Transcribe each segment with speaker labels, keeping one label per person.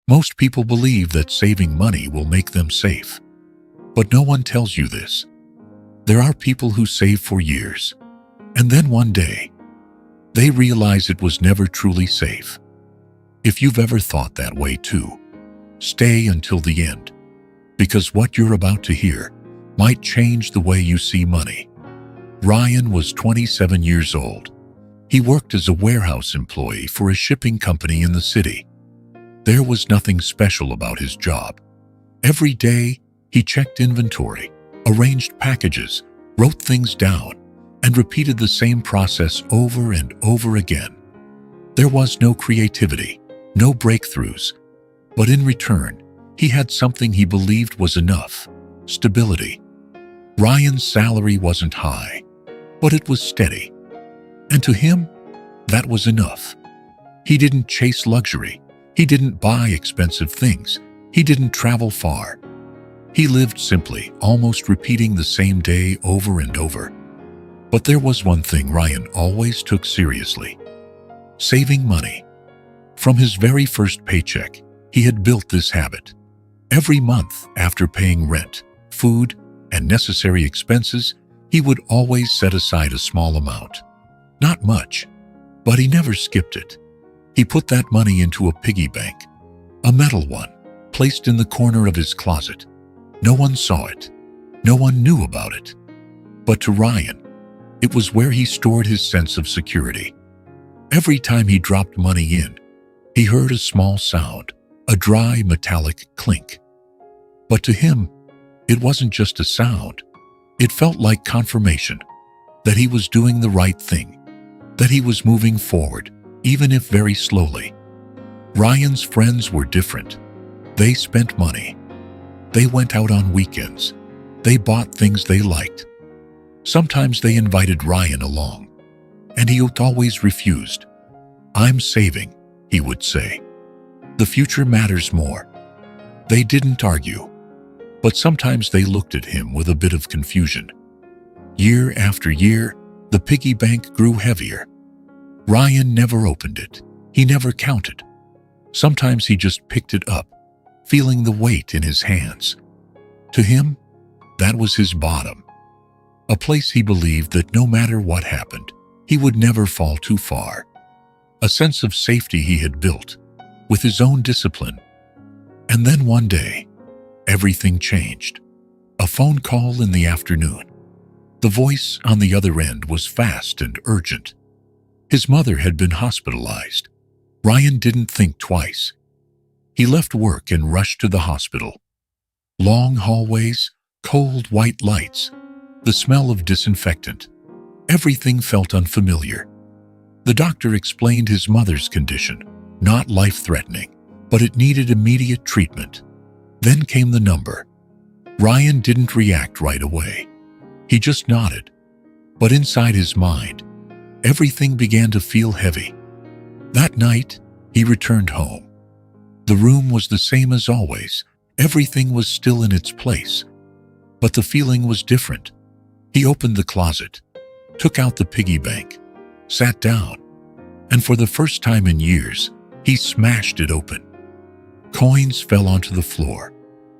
Speaker 1: Most people believe that saving money will make them safe. But no one tells you this. There are people who save for years, and then one day, they realize it was never truly safe. If you've ever thought that way too, stay until the end, because what you're about to hear might change the way you see money. Ryan was 27 years old. He worked as a warehouse employee for a shipping company in the city. There was nothing special about his job. Every day, he checked inventory, arranged packages, wrote things down, and repeated the same process over and over again. There was no creativity, no breakthroughs, but in return, he had something he believed was enough: stability. Ryan's salary wasn't high, but it was steady. And to him, that was enough. He didn't chase luxury. He didn't buy expensive things. He didn't travel far. He lived simply, almost repeating the same day over and over. But there was one thing Ryan always took seriously: saving money. From his very first paycheck, he had built this habit. Every month, after paying rent, food, and necessary expenses, he would always set aside a small amount. Not much, but he never skipped it. He put that money into a piggy bank, a metal one, placed in the corner of his closet. No one saw it. No one knew about it. But to Ryan, it was where he stored his sense of security. Every time he dropped money in, he heard a small sound, a dry metallic clink. But to him, it wasn't just a sound. It felt like confirmation that he was doing the right thing, that he was moving forward, even if very slowly. Ryan's friends were different. They spent money. They went out on weekends. They bought things they liked. Sometimes they invited Ryan along, and he always refused. "I'm saving," he would say. "The future matters more." They didn't argue, but sometimes they looked at him with a bit of confusion. Year after year, the piggy bank grew heavier. Ryan never opened it. He never counted. Sometimes he just picked it up, feeling the weight in his hands. To him, that was his bottom. A place he believed that no matter what happened, he would never fall too far. A sense of safety he had built with his own discipline. And then one day, everything changed. A phone call in the afternoon. The voice on the other end was fast and urgent. His mother had been hospitalized. Ryan didn't think twice. He left work and rushed to the hospital. Long hallways, cold white lights, the smell of disinfectant. Everything felt unfamiliar. The doctor explained his mother's condition, not life-threatening, but it needed immediate treatment. Then came the number. Ryan didn't react right away. He just nodded. But inside his mind, everything began to feel heavy. That night, he returned home. The room was the same as always. Everything was still in its place. But the feeling was different. He opened the closet, took out the piggy bank, sat down, and for the first time in years, he smashed it open. Coins fell onto the floor,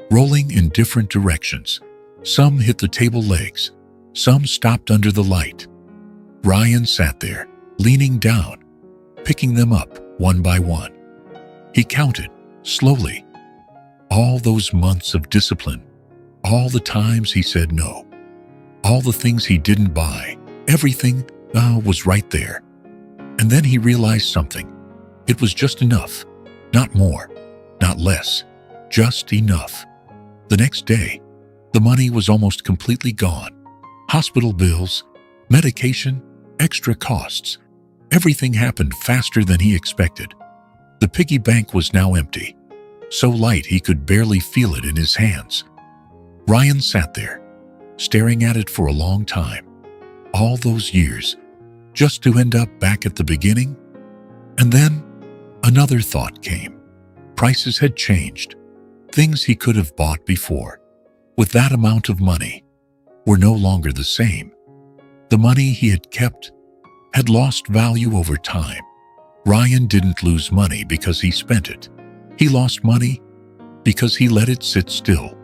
Speaker 1: rolling in different directions. Some hit the table legs, some stopped under the light. Ryan sat there, leaning down, picking them up one by one. He counted, slowly. All those months of discipline, all the times he said no, all the things he didn't buy, everything was right there. And then he realized something. It was just enough. Not more, not less, just enough. The next day, the money was almost completely gone. Hospital bills, medication, extra costs. Everything happened faster than he expected. The piggy bank was now empty, so light he could barely feel it in his hands. Ryan sat there, staring at it for a long time. All those years, just to end up back at the beginning? And then, another thought came. Prices had changed. Things he could have bought before, with that amount of money, were no longer the same. The money he had kept had lost value over time. Ryan didn't lose money because he spent it. He lost money because he let it sit still.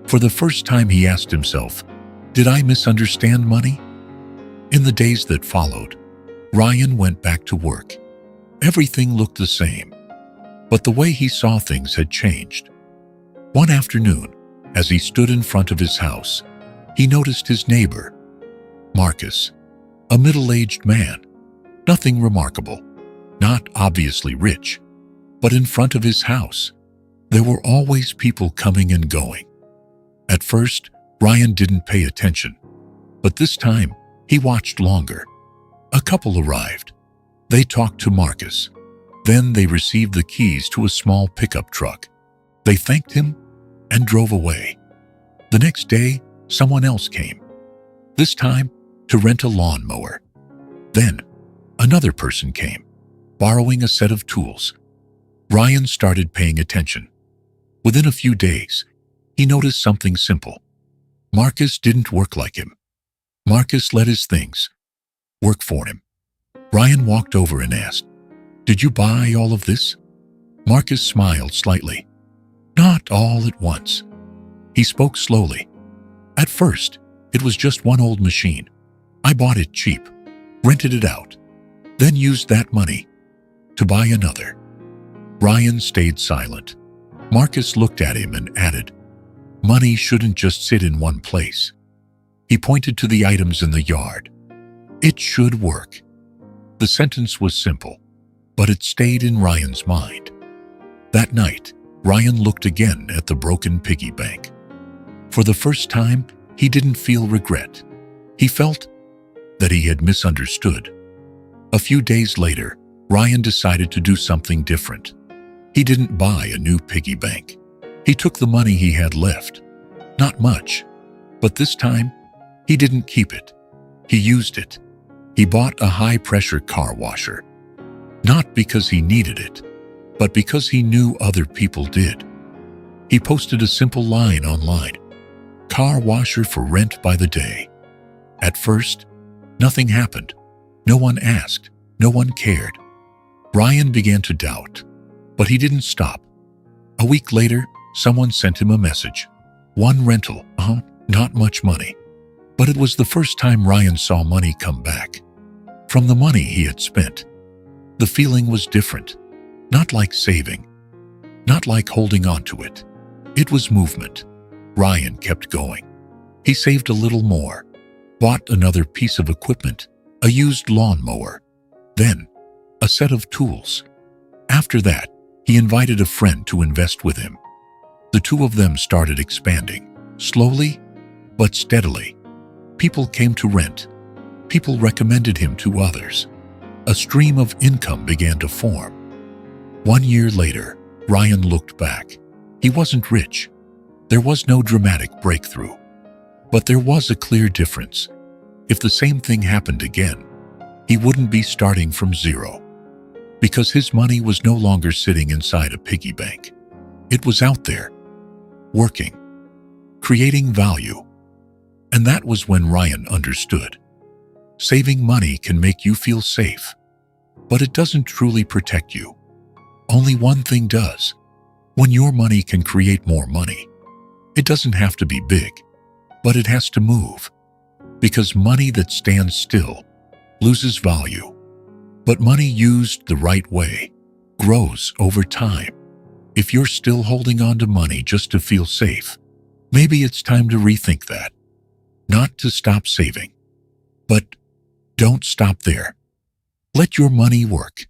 Speaker 1: For the first time, he asked himself, "Did I misunderstand money?" In the days that followed, Ryan went back to work. Everything looked the same, but the way he saw things had changed. One afternoon, as he stood in front of his house, he noticed his neighbor, Marcus, a middle-aged man. Nothing remarkable, not obviously rich, but in front of his house, there were always people coming and going. At first, Ryan didn't pay attention, but this time, he watched longer. A couple arrived. They talked to Marcus. Then they received the keys to a small pickup truck. They thanked him and drove away. The next day, someone else came, this time to rent a lawnmower. Then, another person came, borrowing a set of tools. Ryan started paying attention. Within a few days, he noticed something simple. Marcus didn't work like him. Marcus let his things work for him. Ryan walked over and asked, "Did you buy all of this?" Marcus smiled slightly. "Not all at once." He spoke slowly. "At first, it was just one old machine. I bought it cheap, rented it out, then used that money to buy another." Ryan stayed silent. Marcus looked at him and added, "Money shouldn't just sit in one place." He pointed to the items in the yard. "It should work." The sentence was simple, but it stayed in Ryan's mind. That night, Ryan looked again at the broken piggy bank. For the first time, he didn't feel regret. He felt that he had misunderstood. A few days later, Ryan decided to do something different. He didn't buy a new piggy bank. He took the money he had left. Not much, but this time, he didn't keep it. He used it. He bought a high-pressure car washer. Not because he needed it, but because he knew other people did. He posted a simple line online, "Car washer for rent by the day." At first, nothing happened. No one asked. No one cared. Ryan began to doubt, but he didn't stop. A week later, someone sent him a message. One rental, not much money. But it was the first time Ryan saw money come back. From the money he had spent. The feeling was different. Not like saving. Not like holding on to it. It was movement. Ryan kept going. He saved a little more. Bought another piece of equipment, a used lawnmower. Then, a set of tools. After that, he invited a friend to invest with him. The two of them started expanding, slowly but steadily. People came to rent. People recommended him to others. A stream of income began to form. 1 year later, Ryan looked back. He wasn't rich. There was no dramatic breakthrough. But there was a clear difference. If the same thing happened again, he wouldn't be starting from zero. Because his money was no longer sitting inside a piggy bank. It was out there, working, creating value. And that was when Ryan understood. Saving money can make you feel safe, but it doesn't truly protect you. Only one thing does. When your money can create more money, it doesn't have to be big, but it has to move. Because money that stands still loses value. But money used the right way grows over time. If you're still holding on to money just to feel safe, maybe it's time to rethink that. Not to stop saving, but don't stop there. Let your money work.